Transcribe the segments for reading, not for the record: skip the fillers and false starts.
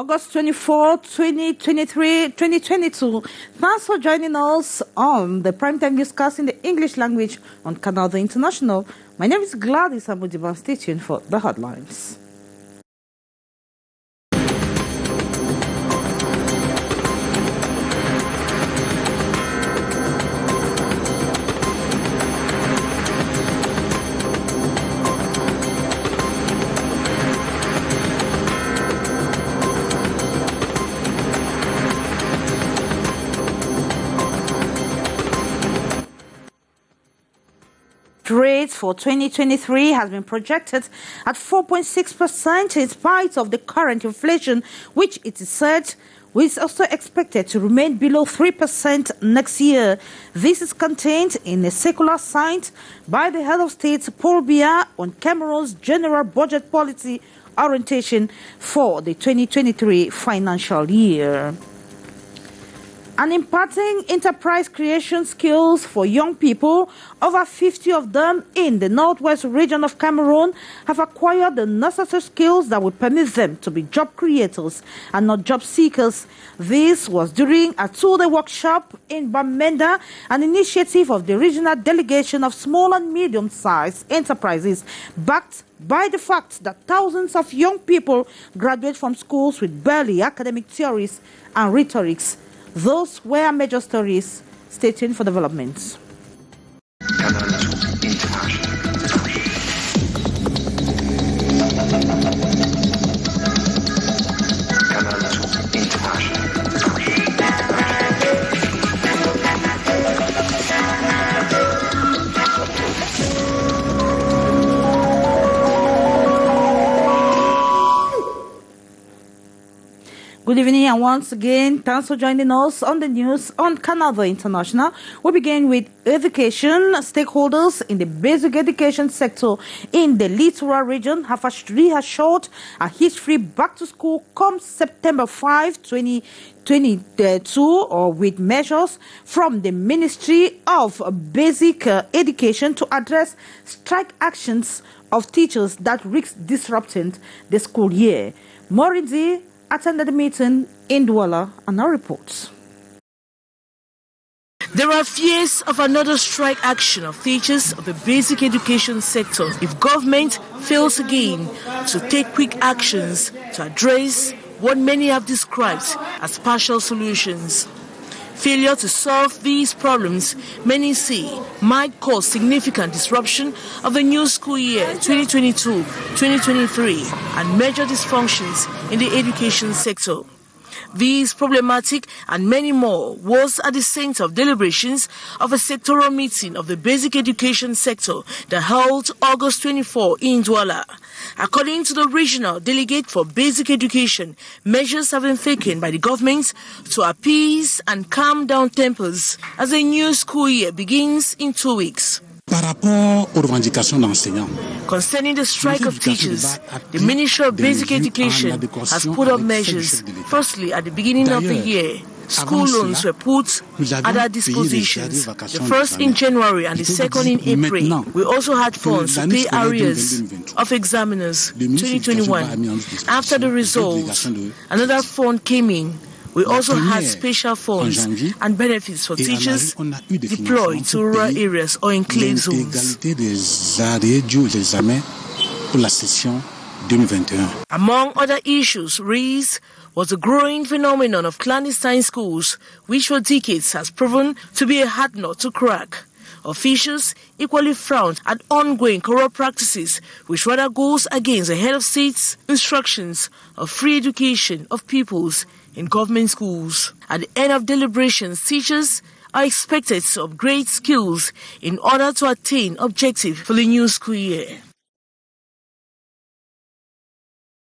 August 24, 2022. Thanks for joining us on the Primetime Newscast in the English language on Canal International. My name is Gladys Amudiban. Stay tuned for the headlines. Rates for 2023 has been projected at 4.6% in spite of the current inflation, which it is said is also expected to remain below 3% next year. This is contained in a circular signed by the head of state Paul Biya on Cameroon's general budget policy orientation for the 2023 financial year. And imparting enterprise creation skills for young people, over 50 of them in the northwest region of Cameroon have acquired the necessary skills that will permit them to be job creators and not job seekers. This was during a two-day workshop in Bamenda, an initiative of the regional delegation of small and medium-sized enterprises, backed by the fact that thousands of young people graduate from schools with barely academic theories and rhetorics. Those were major stories. Stay tuned for developments. Canal International. Good evening, and once again, thanks for joining us on the news on Canal International. We begin with education. Stakeholders in the basic education sector in the littoral region have reassured a history back to school come September 5, 2022, or with measures from the Ministry of Basic Education to address strike actions of teachers that risk disrupting the school year. Morinzi attended the meeting in Douala and now reports. There are fears of another strike action of teachers of the basic education sector if government fails again to take quick actions to address what many have described as partial solutions. Failure to solve these problems, many say, might cause significant disruption of the new school year 2022-2023 and major dysfunctions in the education sector. These problematic and many more was at the center of deliberations of a sectoral meeting of the basic education sector that held August 24 in Douala. According to the regional delegate for basic education, measures have been taken by the government to appease and calm down tempers as the new school year begins in 2 weeks. Concerning the strike of teachers, the Ministry of Basic Education has put up measures. Firstly, at the beginning of the year, school loans were put at our dispositions. The first in January and the second in April. We also had funds to pay arrears of examiners 2021. After the results, another fund came in. We also had special funds and benefits for teachers deployed to rural areas or enclave zones. Among other issues raised was the growing phenomenon of clandestine schools, which for decades has proven to be a hard nut to crack. Officials equally frowned at ongoing corrupt practices, which rather goes against the head of state's instructions of free education of pupils in government schools. At the end of deliberations, teachers are expected to upgrade skills in order to attain objectives for the new school year.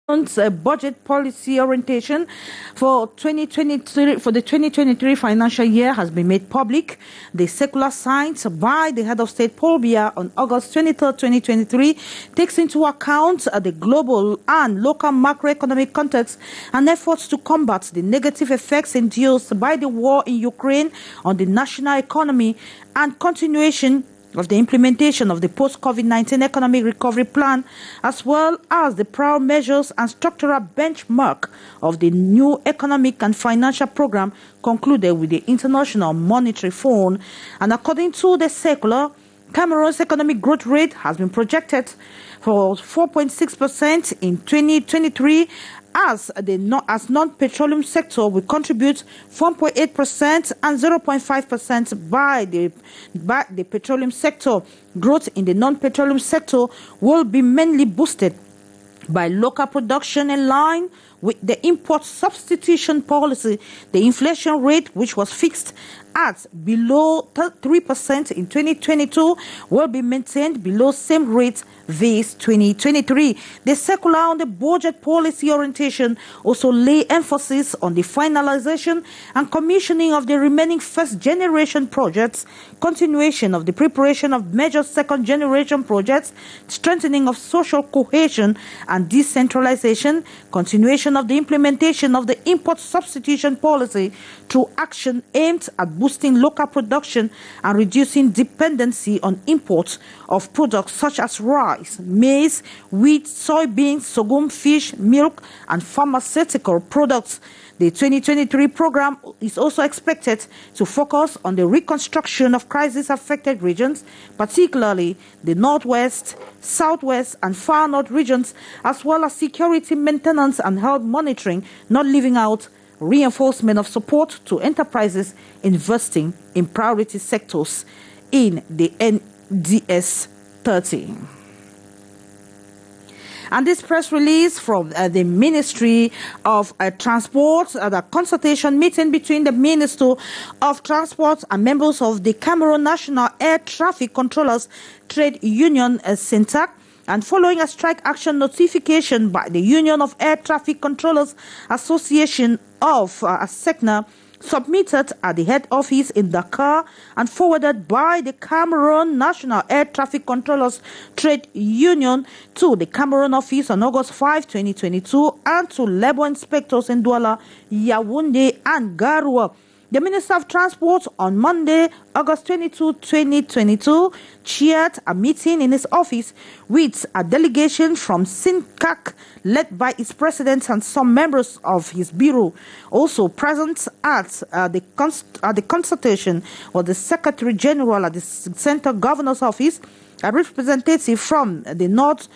A budget policy orientation for the 2023 financial year has been made public. The circular signed by the head of state Paul Biya on August 23, 2023 takes into account the global and local macroeconomic context and efforts to combat the negative effects induced by the war in Ukraine on the national economy and continuation of the implementation of the post-COVID-19 economic recovery plan, as well as the prior measures and structural benchmark of the new economic and financial program concluded with the International Monetary Fund. And according to the circular, Cameroon's economic growth rate has been projected for 4.6% in 2023, as non-petroleum sector will contribute 1.8% and 0.5% by the petroleum sector. Growth in the non-petroleum sector will be mainly boosted by local production in line with the import substitution policy. The inflation rate, which was fixed at below 3% in 2022, will be maintained below same rate this 2023. The circular on the budget policy orientation also lay emphasis on the finalization and commissioning of the remaining first-generation projects, continuation of the preparation of major second-generation projects, strengthening of social cohesion and decentralization, continuation of the implementation of the import substitution policy through action aimed at boosting local production and reducing dependency on imports of products such as rice, maize, wheat, soybeans, sorghum, fish, milk, and pharmaceutical products. The 2023 program is also expected to focus on the reconstruction of crisis-affected regions, particularly the Northwest, Southwest, and Far North regions, as well as security maintenance and health monitoring, not leaving out reinforcement of support to enterprises investing in priority sectors in the NDS 30. And this press release from the Ministry of Transport, the consultation meeting between the Minister of Transport and members of the Cameroon National Air Traffic Controllers Trade Union, SINTAC, and following a strike action notification by the Union of Air Traffic Controllers Association of SECNA, submitted at the head office in Dakar and forwarded by the Cameroon National Air Traffic Controllers Trade Union to the Cameroon office on August 5, 2022, and to labor inspectors in Douala, Yaoundé, and Garoua. The Minister of Transport on Monday, August 22, 2022, chaired a meeting in his office with a delegation from SINCAC led by its president and some members of his bureau. Also present at the consultation was the Secretary General at the Central Governor's Office, a representative from the North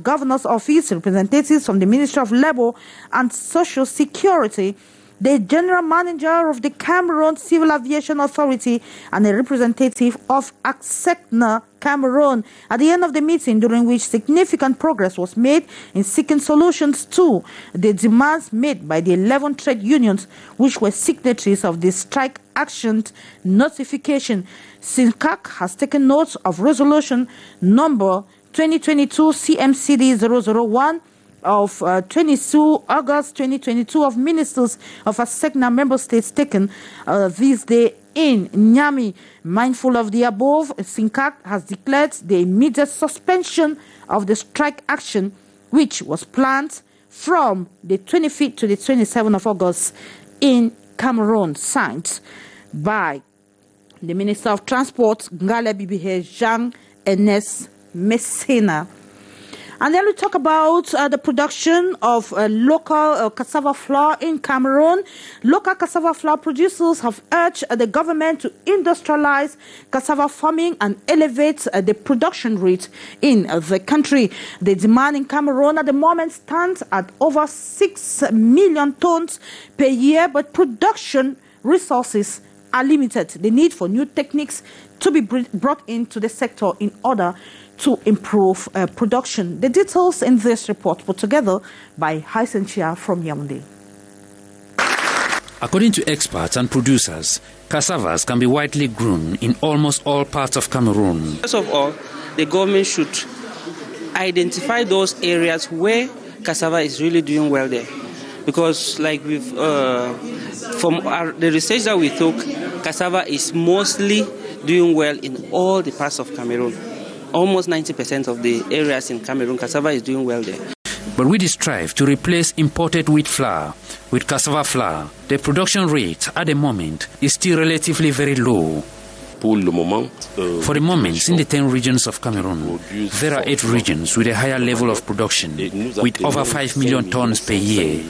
Governor's Office, representatives from the Ministry of Labour and Social Security, the General Manager of the Cameroon Civil Aviation Authority, and a representative of SECNA Cameroon. At the end of the meeting, during which significant progress was made in seeking solutions to the demands made by the 11 trade unions, which were signatories of the strike action notification, SINCAC has taken note of resolution number 2022 CMCD 001 of 22 August 2022 of ministers of SECNA member states taken this day in Niamey. Mindful of the above, SINCAC has declared the immediate suspension of the strike action, which was planned from the 25th to the 27th of August in Cameroon, signed by the Minister of Transport, Ngale Bibihe Jean Enes Messina. And then we talk about the production of local cassava flour in Cameroon. Local cassava flour producers have urged the government to industrialize cassava farming and elevate the production rate in the country. The demand in Cameroon at the moment stands at over 6 million tons per year, but production resources are limited. The need for new techniques to be brought into the sector in order to improve production. The details in this report put together by Hysen Chia from Yaoundé. According to experts and producers, cassavas can be widely grown in almost all parts of Cameroon. First of all, the government should identify those areas where cassava is really doing well there. Because like from the research that we took, cassava is mostly doing well in all the parts of Cameroon. Almost 90% of the areas in Cameroon, cassava is doing well there. But with the strive to replace imported wheat flour with cassava flour, the production rate at the moment is still relatively very low. For the moment, in the 10 regions of Cameroon, there are 8 regions with a higher level of production, with over 5 million tons per year.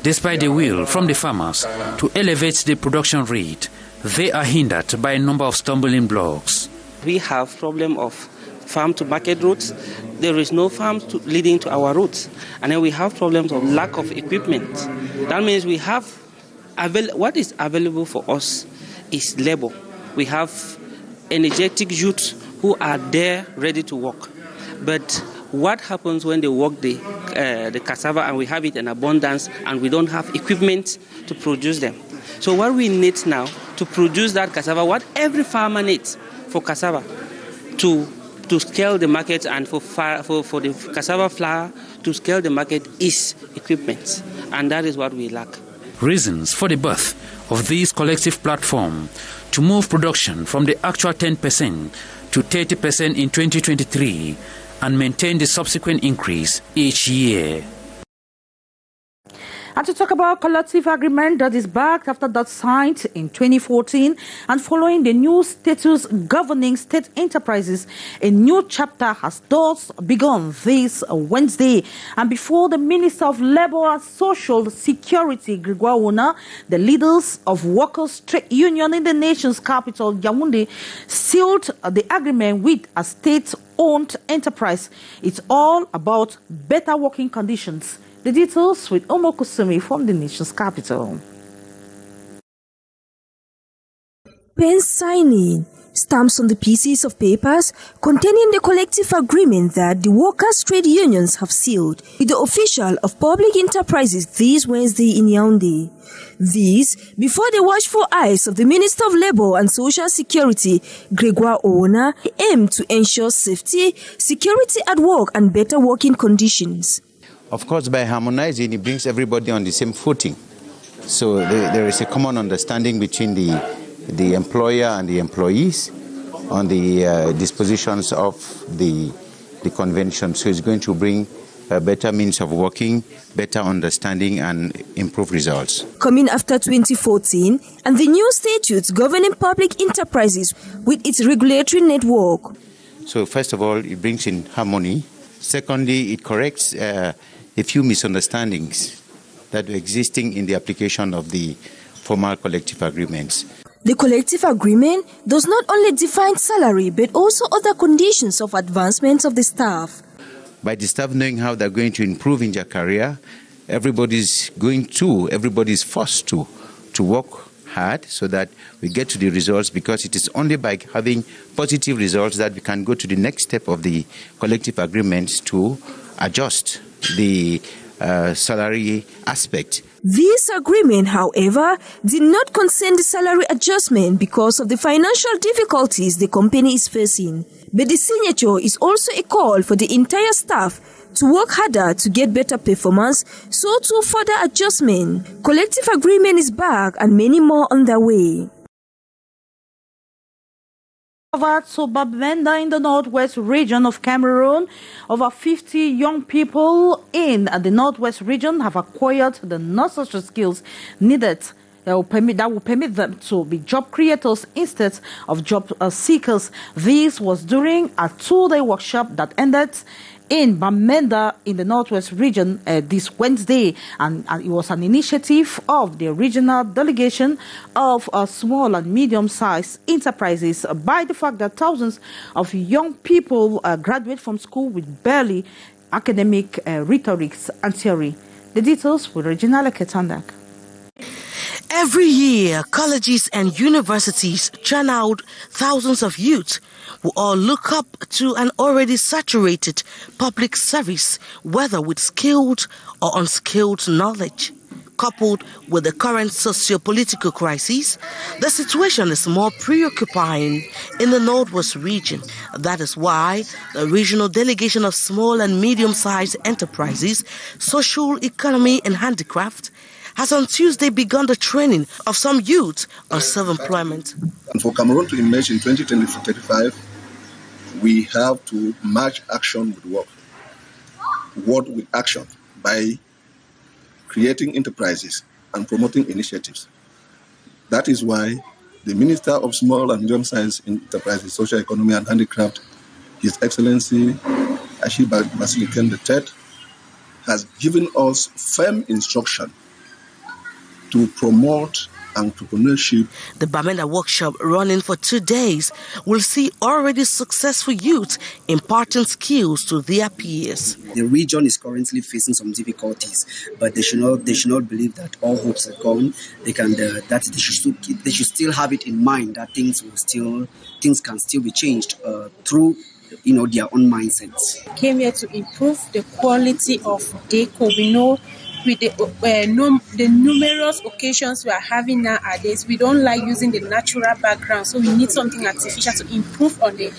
Despite the will from the farmers to elevate the production rate, they are hindered by a number of stumbling blocks. We have problem of farm to market routes. There is no farm leading to our routes. And then we have problems of lack of equipment. That means we have, what is available for us is labor. We have energetic youths who are there ready to work. But what happens when they work the cassava and we have it in abundance and we don't have equipment to produce them? So what we need now to produce that cassava, what every farmer needs for cassava to scale the market and for the cassava flour to scale the market is equipment. And that is what we lack. Reasons for the birth of this collective platform to move production from the actual 10% to 30% in 2023 and maintain the subsequent increase each year. And to talk about collective agreement that is backed after that signed in 2014 and following the new status governing state enterprises, a new chapter has thus begun this Wednesday. And before the Minister of Labour and Social Security, Gregoire, the leaders of workers' trade union in the nation's capital, Yaoundé, sealed the agreement with a state-owned enterprise. It's all about better working conditions. The details with Omo Kusumi from the nation's capital. Pen signing, stamps on the pieces of papers containing the collective agreement that the workers' trade unions have sealed with the official of public enterprises this Wednesday in Yaoundé. This before the watchful eyes of the Minister of Labour and Social Security, Gregoire Oona, aim to ensure safety, security at work and better working conditions. Of course, by harmonizing, it brings everybody on the same footing. So there is a common understanding between the employer and the employees on the dispositions of the convention. So it's going to bring a better means of working, better understanding, and improved results. Coming after 2014 and the new statutes governing public enterprises with its regulatory network. So first of all, it brings in harmony. Secondly, it corrects a few misunderstandings that were existing in the application of the formal collective agreements. The collective agreement does not only define salary but also other conditions of advancement of the staff. By the staff knowing how they're going to improve in their career, everybody's forced to work hard so that we get to the results, because it is only by having positive results that we can go to the next step of the collective agreement to adjust the salary aspect. This agreement, however, did not concern the salary adjustment because of the financial difficulties the company is facing. But the signature is also a call for the entire staff to work harder to get better performance, so to further adjustment. Collective agreement is back and many more on their way. Over to Bamenda in the northwest region of Cameroon, over 50 young people in the northwest region have acquired the necessary skills needed that will permit them to be job creators instead of job seekers. This was during a 2-day workshop that ended in Bamenda in the northwest region this Wednesday, and it was an initiative of the regional delegation of small and medium-sized enterprises. By the fact that thousands of young people graduate from school with barely academic rhetorics and theory. The details with Regina Ketandak. Every year, colleges and universities churn out thousands of youth who all look up to an already saturated public service, whether with skilled or unskilled knowledge. Coupled with the current socio-political crisis, the situation is more preoccupying in the Northwest region. That is why the regional delegation of small and medium-sized enterprises, social economy and handicraft has on Tuesday begun the training of some youth on self-employment. And for Cameroon to emerge in 2035, we have to match action with work. Word with action by creating enterprises and promoting initiatives. That is why the Minister of Small and Medium-Sized Enterprises, Social Economy and Handicraft, His Excellency Ashiba Basiliken III, has given us firm instruction to promote entrepreneurship. The Bamenda workshop, running for 2 days, will see already successful youth imparting skills to their peers. The region is currently facing some difficulties, but they should not believe that all hopes are gone. They should still have it in mind that things can still be changed through their own mindsets. Came here to improve the quality of deco. We know with the numerous occasions we are having nowadays, we don't like using the natural background, so we need something artificial to improve on the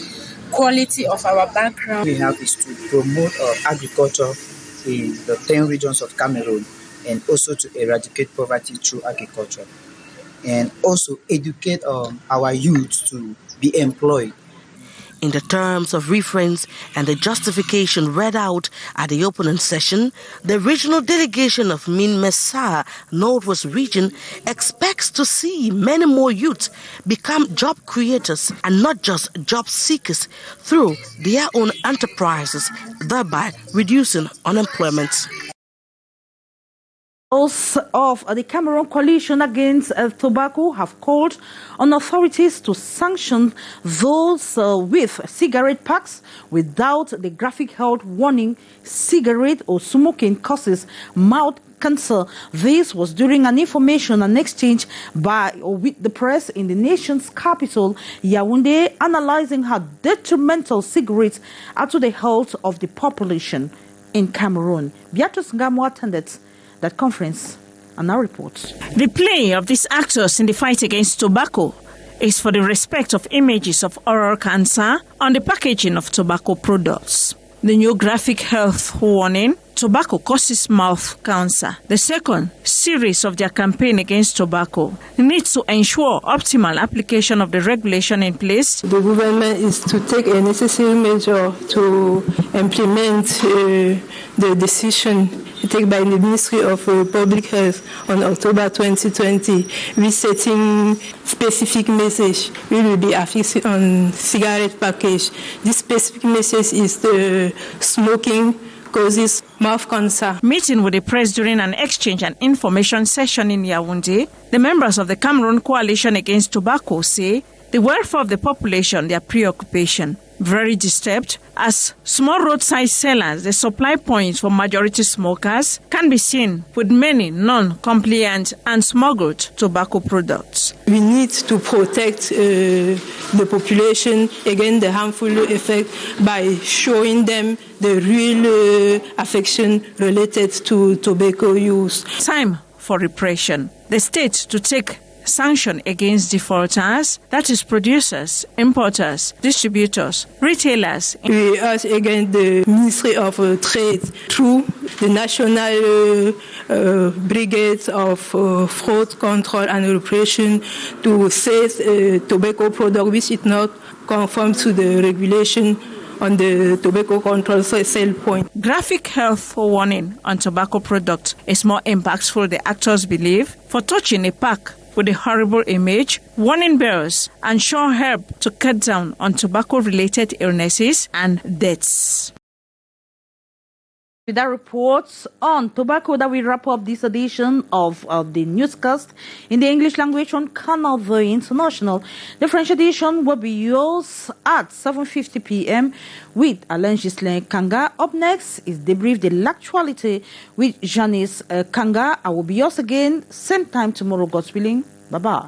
quality of our background. We have is to promote agriculture in the 10 regions of Cameroon, and also to eradicate poverty through agriculture, and also educate our youth to be employed. In the terms of reference and the justification read out at the opening session, the regional delegation of Min-Mesa Northwest Region expects to see many more youth become job creators and not just job seekers through their own enterprises, thereby reducing unemployment. Those of the Cameroon Coalition Against Tobacco have called on authorities to sanction those with cigarette packs without the graphic health warning cigarette or smoking causes mouth cancer. This was during an information and exchange with the press in the nation's capital, Yaoundé, analyzing how detrimental cigarettes are to the health of the population in Cameroon. Beatrice Ngamo attended that conference and now reports. The play of these actors in the fight against tobacco is for the respect of images of oral cancer on the packaging of tobacco products. The new graphic health warning, tobacco causes mouth cancer. The second series of their campaign against tobacco needs to ensure optimal application of the regulation in place. The government is to take a necessary measure to implement the decision taken by the Ministry of Public Health on October 2020, resetting specific message will be affixed on cigarette package. This specific message is the smoking causes mouth cancer. Meeting with the press during an exchange and information session in Yaoundé, the members of the Cameroon Coalition Against Tobacco say the welfare of the population, their preoccupation. Very disturbed, as small roadside sellers, the supply points for majority smokers, can be seen with many non-compliant and smuggled tobacco products. We need to protect the population against the harmful effect by showing them the real affection related to tobacco use. Time for repression. The state to take sanction against defaulters, that is producers, importers, distributors, retailers. We urge again the Ministry of Trade through the National Brigade of Fraud Control and Repression to seize tobacco product which is not conform to the regulation on the tobacco control sale point. Graphic health warning on tobacco product is more impactful, the actors believe, for touching a pack with a horrible image, warning bells, and sure help to cut down on tobacco-related illnesses and deaths. With that report on tobacco, that we wrap up this edition of the newscast in the English language on Canal International. The French edition will be yours at 7:50 p.m. with Alain Gislain Kanga. Up next is Debrief de l'Actualité with Janice Kanga. I will be yours again, same time tomorrow, God's willing. Bye-bye.